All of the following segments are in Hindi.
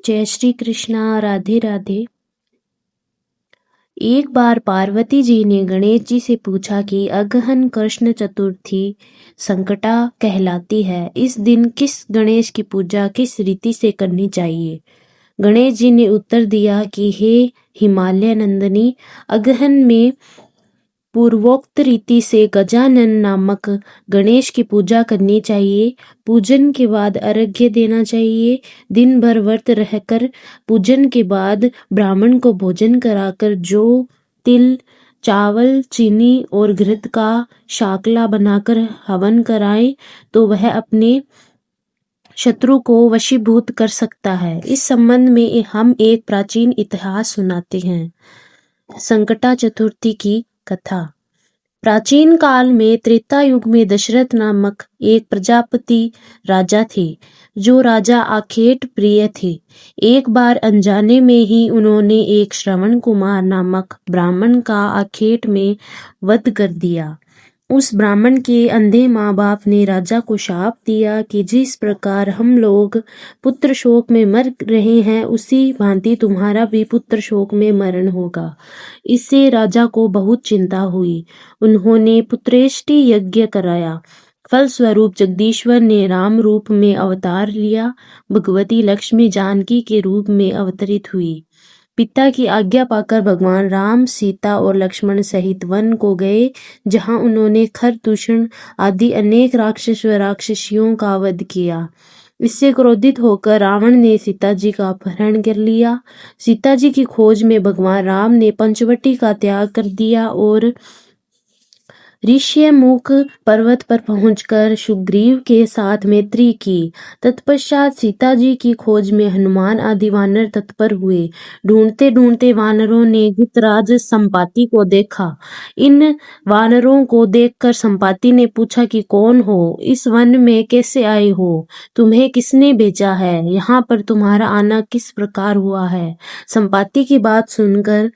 जय श्री कृष्णा। राधे राधे। एक बार पार्वती जी ने गणेश जी से पूछा कि अगहन कृष्ण चतुर्थी संकटा कहलाती है, इस दिन किस गणेश की पूजा किस रीति से करनी चाहिए। गणेश जी ने उत्तर दिया कि हे हिमालय नंदनी, अगहन में पूर्वोक्त रीति से गजानन नामक गणेश की पूजा करनी चाहिए। पूजन के बाद अर्घ्य देना चाहिए। दिन भर व्रत रहकर पूजन के बाद ब्राह्मण को भोजन कराकर जौ, तिल, चावल, चीनी और घृत का शाकला बनाकर हवन कराएं तो वह अपने शत्रु को वशीभूत कर सकता है। इस संबंध में हम एक प्राचीन इतिहास सुनाते हैं। संकटा चतुर्थी की कथा। प्राचीन काल में त्रेता युग में दशरथ नामक एक प्रजापति राजा थे, जो राजा आखेट प्रिय थे। एक बार अनजाने में ही उन्होंने एक श्रवण कुमार नामक ब्राह्मण का आखेट में वध कर दिया। उस ब्राह्मण के अंधे माँ बाप ने राजा को शाप दिया कि जिस प्रकार हम लोग पुत्र शोक में मर रहे हैं, उसी भांति तुम्हारा भी पुत्र शोक में मरण होगा। इससे राजा को बहुत चिंता हुई। उन्होंने पुत्रेष्टि यज्ञ कराया। फलस्वरूप जगदीश्वर ने राम रूप में अवतार लिया। भगवती लक्ष्मी जानकी के रूप में अवतरित हुई। पिता की आज्ञा पाकर भगवान राम सीता और लक्ष्मण सहित वन को गए, जहां उन्होंने खरदूषण आदि अनेक राक्षस व राक्षसियों का वध किया। इससे क्रोधित होकर रावण ने सीता जी का अपहरण कर लिया। सीता जी की खोज में भगवान राम ने पंचवटी का त्याग कर दिया और ऋष्यमुख पर्वत पर पहुंचकर सुग्रीव के साथ मैत्री की। तत्पश्चात सीता जी की खोज में हनुमान आदि वानर तत्पर हुए। ढूंढते ढूंढते वानरों ने घृतराज संपाति को देखा। इन वानरों को देखकर संपाति ने पूछा कि कौन हो, इस वन में कैसे आए हो, तुम्हें किसने भेजा है, यहाँ पर तुम्हारा आना किस प्रकार हुआ है। संपाति की बात सुनकर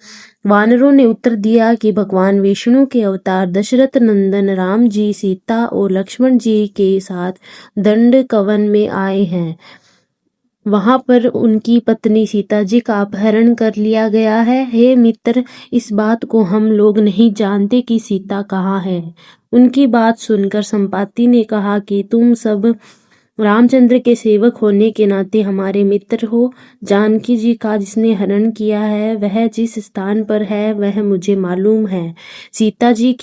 वानरों ने उत्तर दिया कि भगवान विष्णु के अवतार दशरथ नंदन राम जी सीता और लक्ष्मण जी के साथ दंड कवन में आए हैं। वहां पर उनकी पत्नी सीता जी का अपहरण कर लिया गया है। हे मित्र, इस बात को हम लोग नहीं जानते कि सीता कहाँ है। उनकी बात सुनकर संपाति ने कहा कि तुम सब रामचंद्र के सेवक होने के नाते हमारे मित्र हो। जानकी जी का जिसने हरण किया है, वह जिस स्थान पर है वह मुझे मालूम है। सीता जी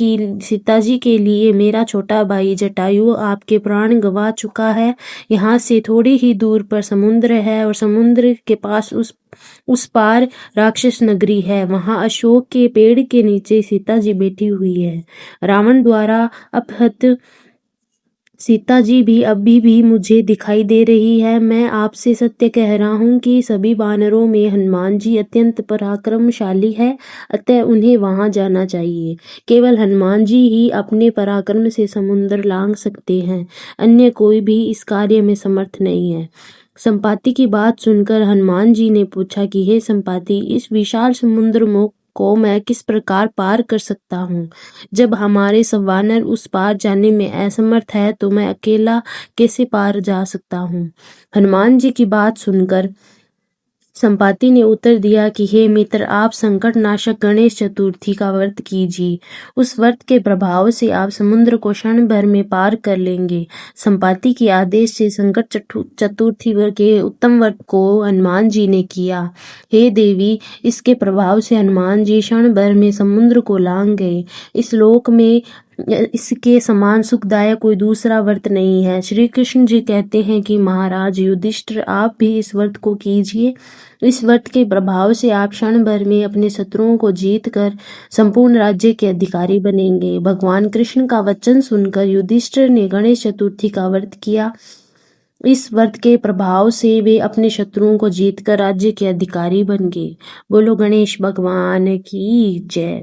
के लिए मेरा छोटा भाई जटायु आपके प्राण गंवा चुका है। यहाँ से थोड़ी ही दूर पर समुद्र है और समुद्र के पास उस पार राक्षस नगरी है। वहाँ अशोक के पेड़ के नीचे सीता जी बैठी हुई है। रावण द्वारा अपहृत सीता जी भी अभी भी मुझे दिखाई दे रही है। मैं आपसे सत्य कह रहा हूँ कि सभी वानरों में हनुमान जी अत्यंत पराक्रमशाली है, अतः उन्हें वहां जाना चाहिए। केवल हनुमान जी ही अपने पराक्रम से समुद्र लांघ सकते हैं, अन्य कोई भी इस कार्य में समर्थ नहीं है। संपाति की बात सुनकर हनुमान जी ने पूछा कि हे संपाति, इस विशाल समुद्र को मैं किस प्रकार पार कर सकता हूँ। जब हमारे सब वानर उस पार जाने में असमर्थ है तो मैं अकेला कैसे पार जा सकता हूँ। हनुमान जी की बात सुनकर संपाति ने उत्तर दिया कि हे मित्र, आप संकट नाशक गणेश चतुर्थी का व्रत कीजिए। उस व्रत के प्रभाव से आप समुद्र को क्षण भर में पार कर लेंगे। संपाति के आदेश से संकट चतुर्थी के उत्तम व्रत को हनुमान जी ने किया। हे देवी, इसके प्रभाव से हनुमान जी क्षण भर में समुद्र को लांघ गए। इस लोक में इसके समान सुखदायक कोई दूसरा व्रत नहीं है। श्री कृष्ण जी कहते हैं कि महाराज युधिष्ठिर, आप भी इस व्रत को कीजिए। इस व्रत के प्रभाव से आप क्षण भर में अपने शत्रुओं को जीत कर संपूर्ण राज्य के अधिकारी बनेंगे। भगवान कृष्ण का वचन सुनकर युधिष्ठिर ने गणेश चतुर्थी का व्रत किया। इस व्रत के प्रभाव से वे अपने शत्रुओं को जीतकर राज्य के अधिकारी बन गए। बोलो गणेश भगवान की जय।